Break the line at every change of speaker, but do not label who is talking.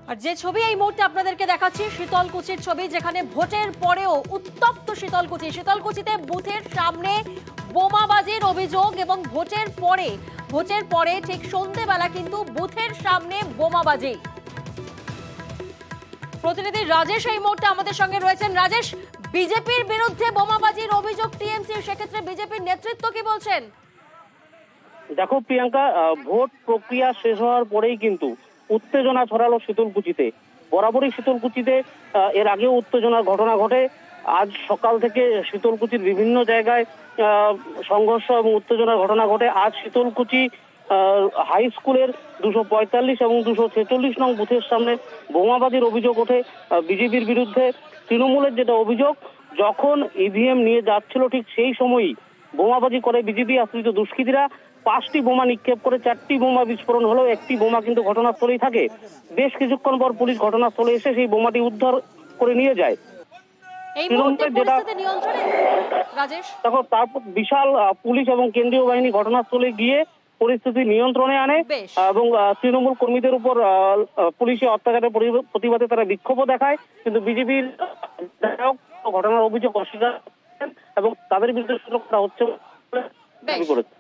আর যে ছবি এই মুহূর্তে আপনাদেরকে দেখাচ্ছি শীতলকুচির ছবি, যেখানে ভোটের পরেও উত্তপ্ত শীতলকুচিতে বুথের সামনে বোমাবাজির অভিযোগ এবং ভোটের পরে ঠিক সন্ধ্যেবেলা কিন্তু বুথের সামনে বোমাবাজি। প্রতিনিধি রাজেশ এই মুহূর্তে আমাদের সঙ্গে রয়েছেন। রাজেশ, বিজেপির বিরুদ্ধে বোমাবাজির অভিযোগ টিএমসির, সেক্ষেত্রে বিজেপির নেতৃত্ব কি বলছেন?
দেখো প্রিয়াঙ্কা, ভোট প্রক্রিয়া শেষ হওয়ার পরেই কিন্তু উত্তেজনা ছড়ালো শীতলকুচিতে। বরাবরই শীতলকুচিতে এর আগেও উত্তেজনার ঘটনা ঘটে। আজ সকাল থেকে শীতলকুচির বিভিন্ন জায়গায় সংঘর্ষ এবং উত্তেজনার ঘটনা ঘটে। আজ শীতলকুচি হাই স্কুলের 245 এবং 246 নং বুথের সামনে বোমাবাজির অভিযোগ ওঠে বিজেপির বিরুদ্ধে। তৃণমূলের যেটা অভিযোগ, যখন ইভিএম নিয়ে যাচ্ছিল ঠিক সেই সময়ই বোমাবাজি করে বিজেপি আশ্রিত দুষ্কৃতীরা। 5টি বোমা নিক্ষেপ করে 4টি বোমা বিস্ফোরণ হলেও একটি বোমা কিন্তু ঘটনাস্থলেই থাকে। বেশ কিছুক্ষণ পর পুলিশ ঘটনাস্থলে এসে সেই বোমাটি উদ্ধার করে নিয়ে যায়।
এই মুহূর্তে পরিস্থিতি নিয়ন্ত্রণে রাজেশ?
দেখো, তারপর বিশাল পুলিশ এবং কেন্দ্রীয় বাহিনী ঘটনাস্থলে গিয়ে পরিস্থিতি নিয়ন্ত্রণে আনে এবং তৃণমূল কর্মীদের উপর পুলিশি অত্যাচারের প্রতিবাদে তারা বিক্ষোভও দেখায়। কিন্তু বিজেপির ঘটনার অভিযোগ অস্বীকার এবং তাদের বিরুদ্ধে সুরক্ষা হচ্ছে বলে দাবি করেছে।